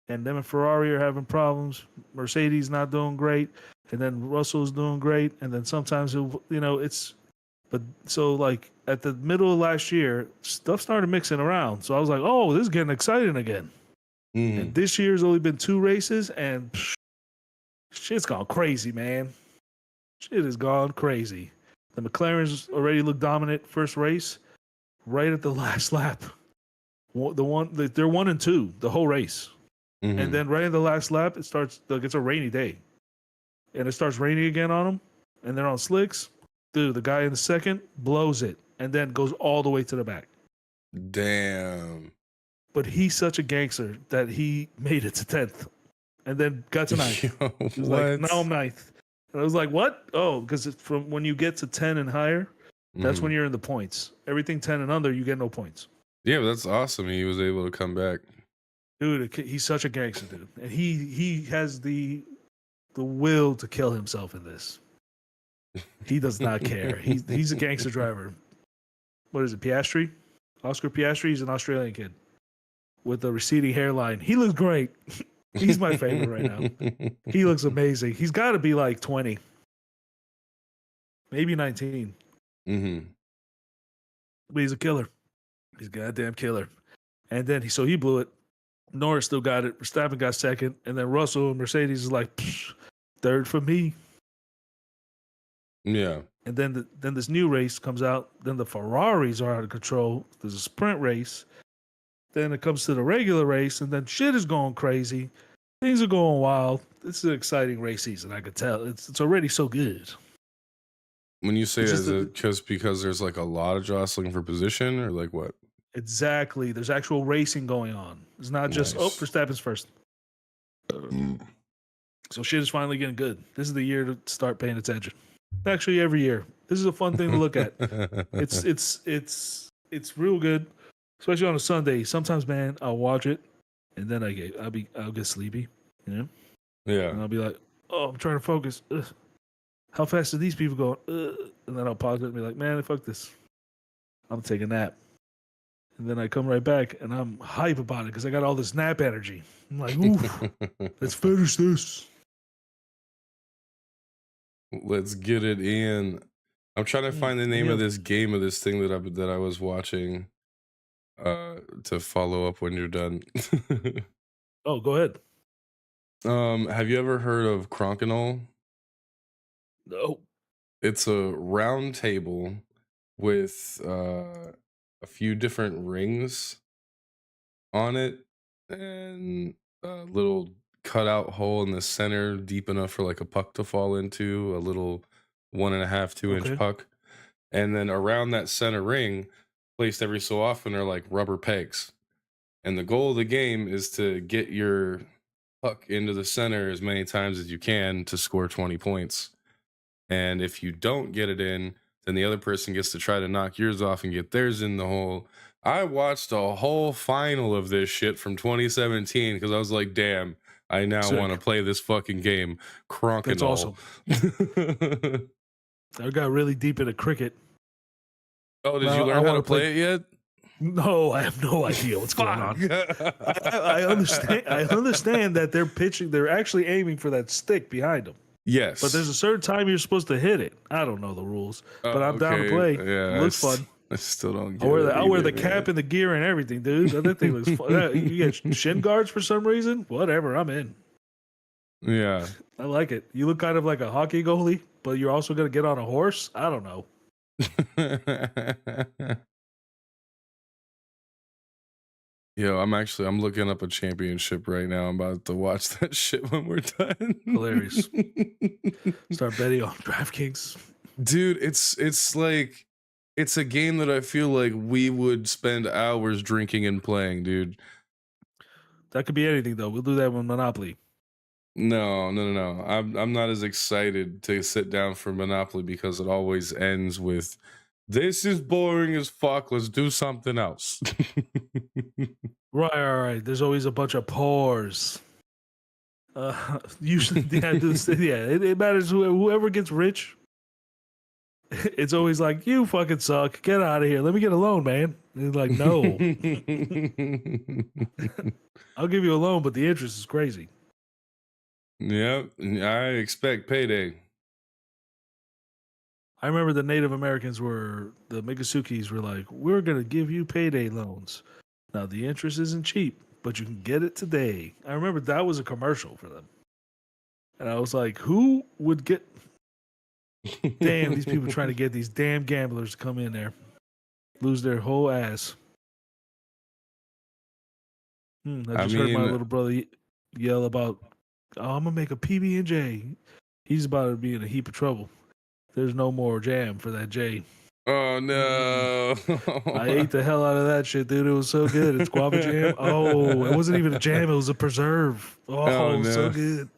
and them and Ferrari are having problems. Mercedes not doing great, and then Russell's doing great, and then sometimes it's. But so like at the middle of last year, stuff started mixing around. So I was like, oh, this is getting exciting again. And this year's only been 2 races, and shit's gone crazy, man. Shit has gone crazy. The McLarens already look dominant first race, right at the last lap. They're 1 and 2 the whole race, and then right at the last lap, it starts like it's a rainy day, and it starts raining again on them, and they're on slicks. Dude, the guy in the second blows it and then goes all the way to the back. Damn. But he's such a gangster that he made it to 10th and then got to 9th. Yo, He was like, now I'm 9th. And I was like, what? Oh, because from when you get to 10 and higher, that's when you're in the points. Everything 10 and under, you get no points. Yeah, but that's awesome. He was able to come back. Dude, he's such a gangster, dude. And he has the will to kill himself in this. He does not care. He's a gangster driver. What is it, Piastri? Oscar Piastri. He's an Australian kid with a receding hairline. He looks great. He's my favorite right now. He looks amazing. He's got to be like 20, maybe 19. But he's a killer. He's a goddamn killer. And then he blew it. Norris still got it. Verstappen got second, and then Russell and Mercedes is like third for me. Yeah. And then this new race comes out. Then the Ferraris are out of control. There's a sprint race. Then it comes to the regular race, and then shit is going crazy. Things are going wild. This is an exciting race season. I could tell. It's already so good. When you say is it just because there's like a lot of jostling for position, or like what? Exactly. There's actual racing going on. It's not just Verstappen's first. So shit is finally getting good. This is the year to start paying attention. Actually, every year. This is a fun thing to look at. It's real good, especially on a Sunday. Sometimes, man, I'll watch it, and then I'll get sleepy, you know. Yeah. And I'll be like, oh, I'm trying to focus. Ugh. How fast are these people going? And then I'll pause it and be like, man, fuck this. I'm taking a nap. And then I come right back, and I'm hype about it because I got all this nap energy. I'm like, ooh, let's finish this. Let's get it in. I'm trying to find the name of this game of this thing that I was watching to follow up when you're done. Oh, go ahead. Have you ever heard of Crokinole? No. It's a round table with a few different rings on it and a little cutout hole in the center deep enough for like a puck to fall into, a little 1.5, 2 inch puck. And then around that center ring, placed every so often, are like rubber pegs. And the goal of the game is to get your puck into the center as many times as you can to score 20 points. And if you don't get it in, then the other person gets to try to knock yours off and get theirs in the hole. I watched a whole final of this shit from 2017 because I was like, damn, I now want to play this fucking game. Crokinole. That's awesome. I got really deep into cricket. Oh, did you learn how to play it yet? No, I have no idea what's going on. I understand that they're pitching. They're actually aiming for that stick behind them. Yes. But there's a certain time you're supposed to hit it. I don't know the rules, but I'm down to play. Yeah, it looks fun. I still don't get I'll wear the cap and the gear and everything, dude. That thing looks fun. You get shin guards for some reason? Whatever, I'm in. Yeah. I like it. You look kind of like a hockey goalie, but you're also going to get on a horse? I don't know. Yo, I'm looking up a championship right now. I'm about to watch that shit when we're done. Hilarious. Start betting on DraftKings. Dude, it's it's a game that I feel like we would spend hours drinking and playing, dude. That could be anything though. We'll do that with Monopoly. No. I'm not as excited to sit down for Monopoly because it always ends with, "This is boring as fuck. Let's do something else." Right. There's always a bunch of pores. Usually, it matters whoever gets rich. It's always like, you fucking suck. Get out of here. Let me get a loan, man. And he's like, no, I'll give you a loan, but the interest is crazy. Yep, I expect payday. I remember the Native Americans the Miccosukis were like, we're going to give you payday loans. Now, the interest isn't cheap, but you can get it today. I remember that was a commercial for them. And I was like, who would get... Damn, these people trying to get these damn gamblers to come in there. Lose their whole ass. I just heard my little brother yell about, oh, I'm going to make a PB&J. He's about to be in a heap of trouble. There's no more jam for that J. Oh, no. I ate the hell out of that shit, dude. It was so good. It's guava jam. Oh, it wasn't even a jam. It was a preserve. Oh, no. So good.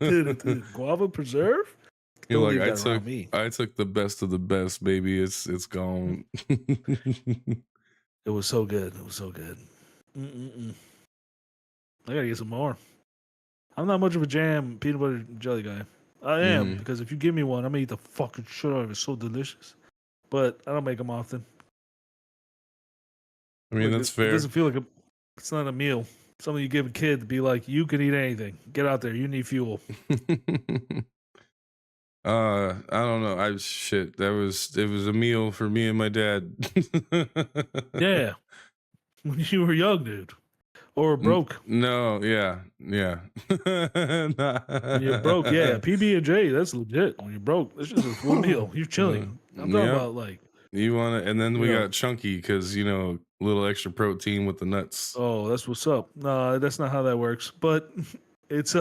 Dude, guava preserve? You're like, I took the best of the best, baby. It's gone. It was so good. It was so good. I gotta get some more. I'm not much of a jam peanut butter jelly guy. I am, because if you give me one, I'm gonna eat the fucking shit out of it. It's so delicious. But I don't make them often. I mean, that's fair. It doesn't feel like it's not a meal. Something you give a kid to be like, you can eat anything. Get out there. You need fuel. I don't know. It was a meal for me and my dad. Yeah. When you were young, dude. Or broke. No, yeah. When you're broke, yeah. PB&J, that's legit. When you're broke, it's just a full meal. You're chilling. I'm talking about like... You want to... And then we got chunky because, a little extra protein with the nuts. Oh, that's what's up. No, that's not how that works. But it's...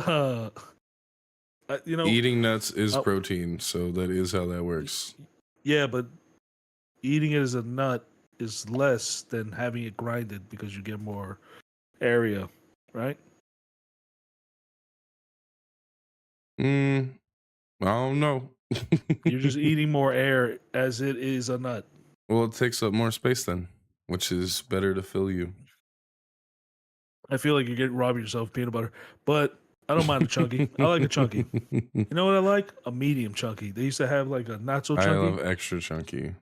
eating nuts is protein, so that is how that works. Yeah, but eating it as a nut is less than having it grinded because you get more area, right? I don't know. You're just eating more air as it is a nut. Well, it takes up more space then, which is better to fill you. I feel like you're robbing yourself of peanut butter, but I don't mind a chunky. I like a chunky. You know what I like? A medium chunky. They used to have like a not so chunky. I love extra chunky.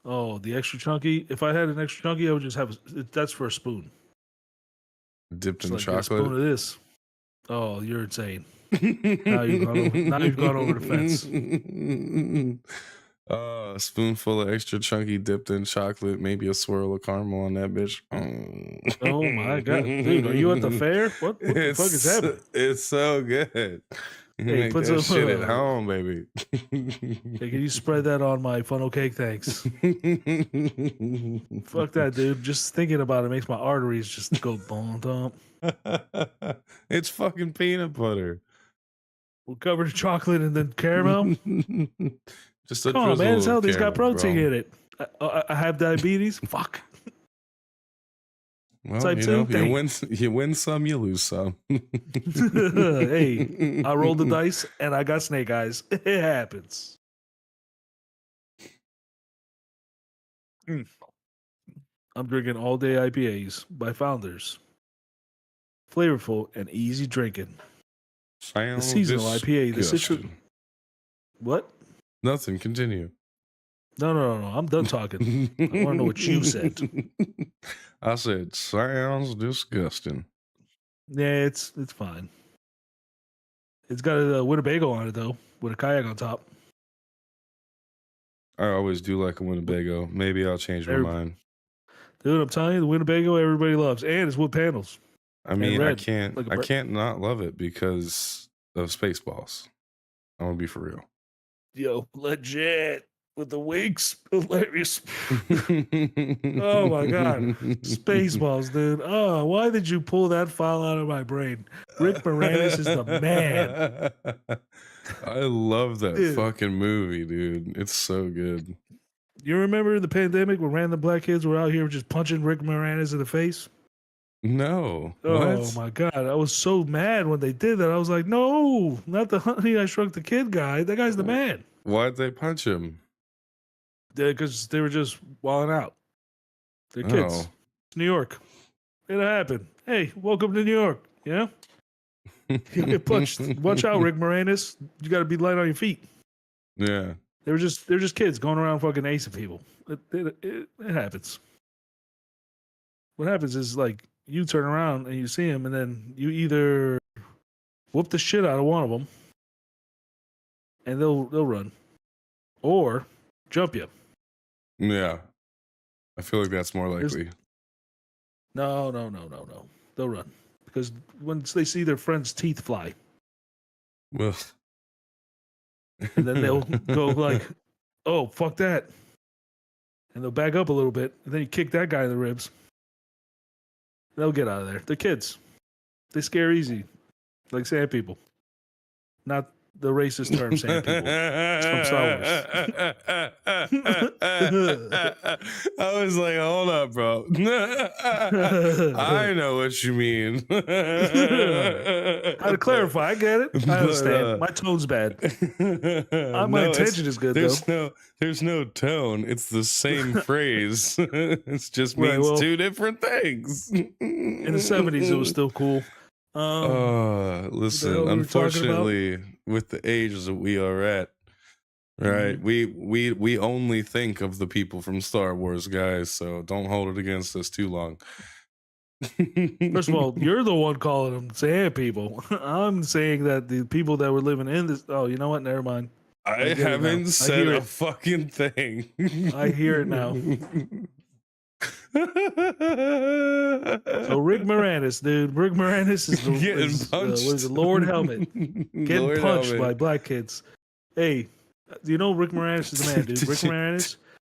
Oh, the extra chunky. If I had an extra chunky, I would just have that's for a spoon. Dipped in like chocolate. A spoon of this. Oh, you're insane. Now you've gone over the fence. A spoonful of extra chunky dipped in chocolate, maybe a swirl of caramel on that bitch. Oh my god, dude! Are you at the fair? What the fuck is happening? It's so good. Hey, put some shit at home, baby. Hey, can you spread that on my funnel cake? Thanks. Fuck that, dude. Just thinking about it makes my arteries just go bump. It's fucking peanut butter. We'll cover the chocolate and then caramel. Just a come on, man. It's healthy. It's got protein in it. I have diabetes. Fuck. Well, you win some, you lose some. Hey, I rolled the dice and I got snake eyes. It happens. I'm drinking all day IPAs by Founders. Flavorful and easy drinking. The seasonal IPA. The citrus. What? Nothing. Continue. No. I'm done talking. I want to know what you said. I said, sounds disgusting. Yeah, it's fine. It's got a Winnebago on it, though, with a kayak on top. I always do like a Winnebago. Maybe I'll change my mind. Dude, I'm telling you, the Winnebago everybody loves. And it's wood panels. I mean, I can't not love it because of Spaceballs. I'm going to be for real. Yo, legit. With the wings, hilarious. Oh my god, Spaceballs, dude. Oh, why did you pull that file out of my brain? Rick Moranis is the man. I love that fucking movie, dude. It's so good. You remember the pandemic when random black kids were out here just punching Rick Moranis in the face? No. Oh What? my god, I was so mad when they did that. I was like, no, not the Honey I Shrunk the Kid guy. That guy's the man. Why'd they punch him? Because they were just walling out. They're kids. Oh. It's New York. It happened. Hey, welcome to New York. You know? You get punched. Watch out, Rick Moranis. You got to be light on your feet. Yeah. They're just kids going around fucking acing people. It happens. What happens is like you turn around and you see him, and then you either whoop the shit out of one of them, and they'll run, or jump you. Yeah. I feel like that's more likely. No. They'll run because once they see their friend's teeth fly, Well. and then they'll go like, "Oh, fuck that," and they'll back up a little bit, and then you kick that guy in the ribs. They'll get out of there. They're kids. They scare easy, like sand people. Not the racist term sand people. It's from Star Wars. I was like, hold up, bro. I know what you mean. I had to clarify. I get it. I understand. My tone's bad. My intention is good, though. There's no tone. It's the same phrase. It just means two different things. In the 70s, it was still cool. Listen, unfortunately, with the ages that we are at, right, we only think of the people from Star Wars, guys, so don't hold it against us too long. First of all, you're the one calling them sand people. I'm saying that the people that were living in this. Oh, you know what? Never mind. I haven't said a fucking thing. I hear it now. So Rick Moranis, dude. Rick Moranis is the Lord Helmet. Getting Lord punched Helmet. by black kids. Hey, do you know Rick Moranis is the man, dude? Rick Moranis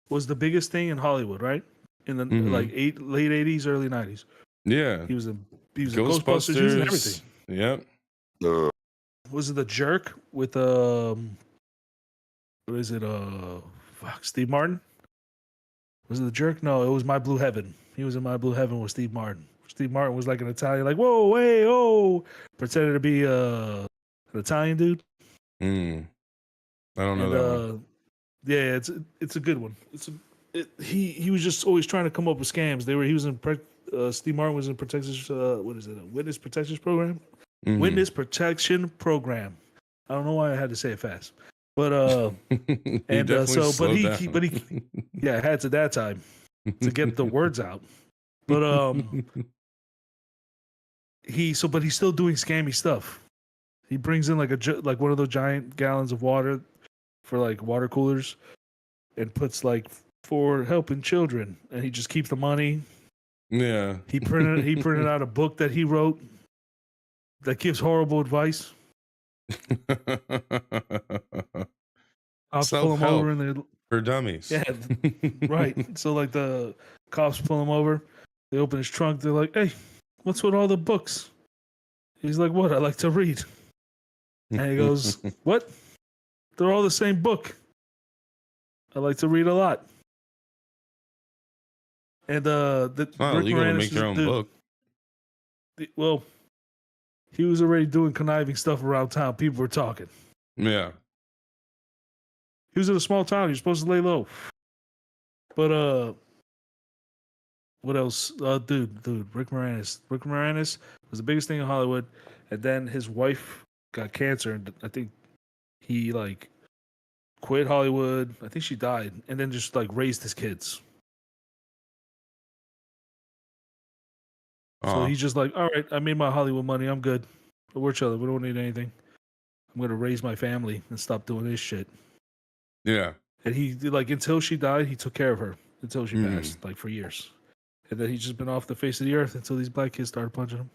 was the biggest thing in Hollywood, right? In the late 80s, early 90s. Yeah. He was in Ghostbusters, he was in everything. Yep. Was it The Jerk with what is it? Steve Martin? Was it The Jerk? No, it was My Blue Heaven. He was in My Blue Heaven with Steve Martin. Steve Martin was like an Italian, like, whoa, hey, oh, pretended to be an Italian dude. I don't know that one. Yeah, it's a good one. He was just always trying to come up with scams. He was in Steve Martin was in Witness Protection Program. Witness Protection Program. I don't know why I had to say it fast, but he had to that time to get the words out. But he's still doing scammy stuff. He brings in like one of those giant gallons of water for like water coolers, and puts like for helping children, and he just keeps the money. Yeah. He printed out a book that he wrote that gives horrible advice. Cops pull him over and for dummies. Yeah, right. So like the cops pull him over. They open his trunk. They're like, "Hey, what's with all the books?" He's like, "What? I like to read." And he goes, "What? They're all the same book. I like to read a lot." And it's not illegal to make your own book. Well, he was already doing conniving stuff around town. People were talking. Yeah. He was in a small town. You're supposed to lay low. But what else? Dude, Rick Moranis. Rick Moranis was the biggest thing in Hollywood, and then his wife got cancer, and I think he like quit Hollywood. I think she died, and then just like raised his kids. So he's just like, all right, I made my Hollywood money. I'm good. But we're chilling. We don't need anything. I'm going to raise my family and stop doing this shit. Yeah. And he, like, until she died, he took care of her until she passed, like, for years. And then he's just been off the face of the earth until these black kids started punching him.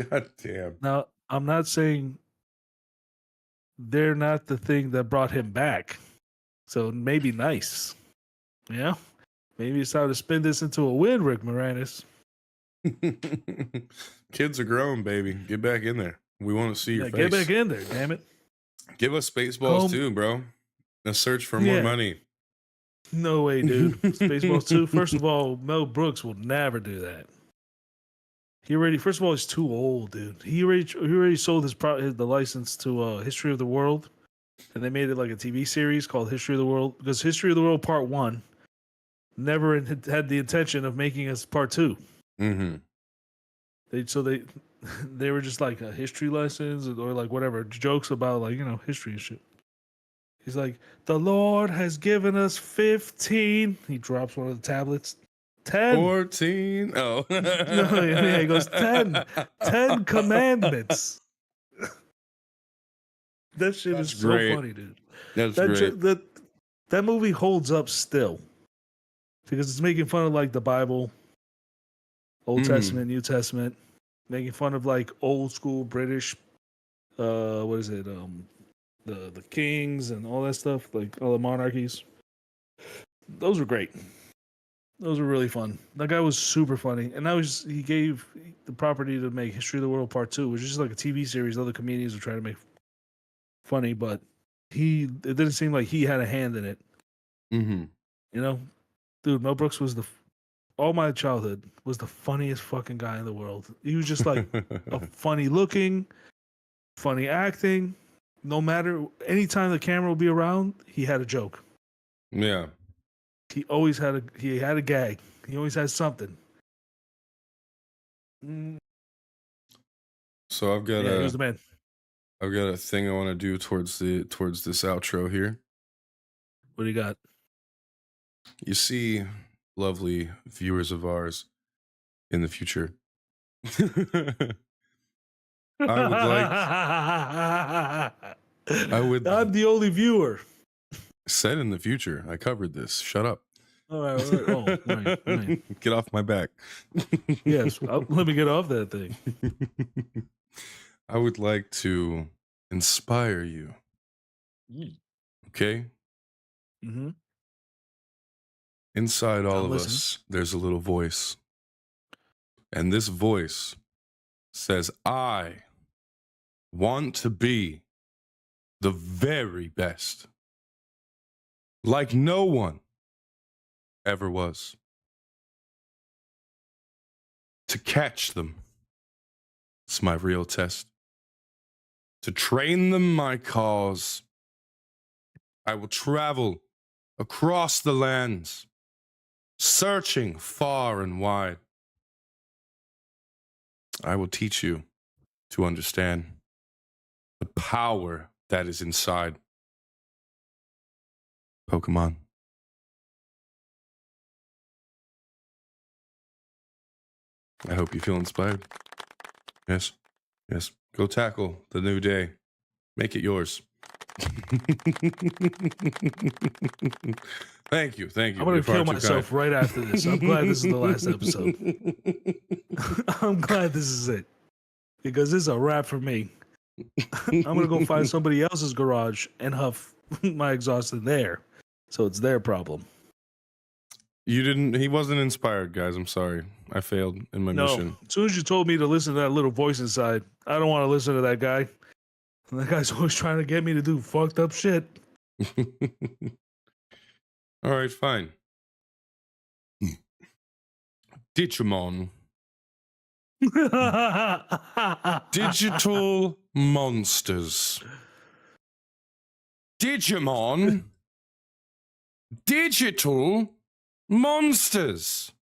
God damn. Now, I'm not saying they're not the thing that brought him back. So maybe nice. Yeah? Maybe it's time to spin this into a win, Rick Moranis. Kids are grown, baby. Get back in there. We want to see your face. Get back in there, damn it. Give us Spaceballs too, bro. A search for more money. No way, dude. Spaceballs 2. First of all, Mel Brooks will never do that. First of all, he's too old, dude. He already sold the license to History of the World, and they made it like a TV series called History of the World, because History of the World Part 1 never had the intention of making us Part 2. Mm-hmm. They they were just like a history lessons or like whatever jokes about like history and shit. He's like, the Lord has given us 15. He drops one of the tablets. 10. 14. Oh. No, yeah, he goes 10. 10 commandments. That shit That's is so great. funny, dude. That's great. That movie holds up still because it's making fun of like the Bible, Old Testament, New Testament, making fun of like old school British, what is it, the kings and all that stuff, like all the monarchies. Those were great. Those were really fun. That guy was super funny, and he gave the property to make History of the World Part 2, which is just like a TV series. Other comedians were trying to make funny, but it didn't seem like he had a hand in it. Mm-hmm. Dude, Mel Brooks was all my childhood was the funniest fucking guy in the world. He was just like a funny looking, funny acting. No matter anytime the camera would be around, he had a joke. Yeah. He always had a gag. He always had something. So I've got he was the man. I've got a thing I want to do towards this outro here. What do you got? You see, lovely viewers of ours in the future. I would I'm the only viewer. Said in the future. I covered this. Shut up. All right. Oh, right. Get off my back. Yes. Let me get off that thing. I would like to inspire you. Okay? Mm-hmm. Inside all of us, there's a little voice. And this voice says, I want to be the very best. Like no one ever was. To catch them, it's my real test. To train them, my cause. I will travel across the lands, searching far and wide. I will teach you to understand the power that is inside. Pokemon. I hope you feel inspired. Yes. Yes. Go tackle the new day. Make it yours. Thank you. I'm going to kill myself right after this. I'm glad this is the last episode. I'm glad this is it. Because this is a wrap for me. I'm going to go find somebody else's garage and huff my exhaust in there. So it's their problem. He wasn't inspired, guys. I'm sorry. I failed in my mission. As soon as you told me to listen to that little voice inside, I don't want to listen to that guy. And that guy's always trying to get me to do fucked up shit. All right, fine. Digimon. Digital monsters. Digimon. Digital monsters.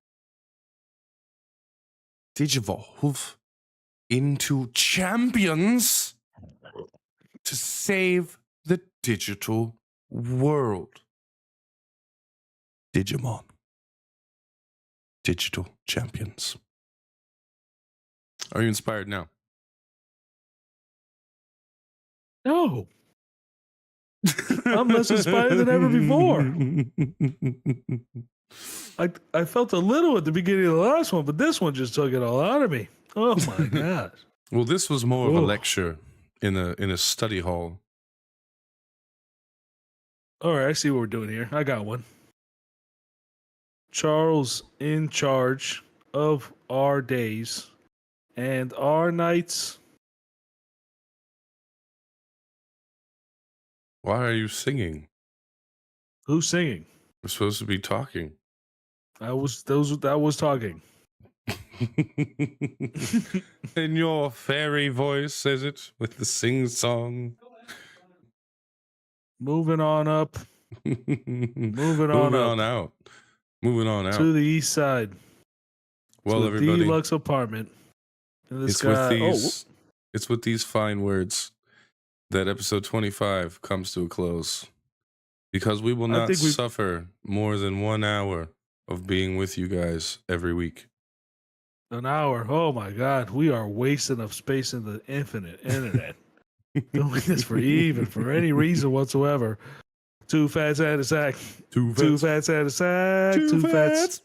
Digivolve into champions to save the digital world. Digimon. Digital champions. Are you inspired now? No. I'm less inspired than ever before. I felt a little at the beginning of the last one, but this one just took it all out of me. Oh my gosh. Well, this was more of a lecture in a study hall. All right, I see what we're doing here. I got one. Charles in charge of our days and our nights. Why are you singing? Who's singing? We're supposed to be talking. I was talking. In your fairy voice, says it with the sing song. Moving on up. Moving on up. out. Moving on out. To the east side. Well, to a everybody, deluxe apartment. In the it's sky. with these fine words that episode 25 comes to a close. Because we will not suffer more than 1 hour of being with you guys every week. An hour. Oh my God. We are wasting of space in the infinite internet. Doing this for any reason whatsoever. Too fat at a sack. Too fat at a sack. Too fat.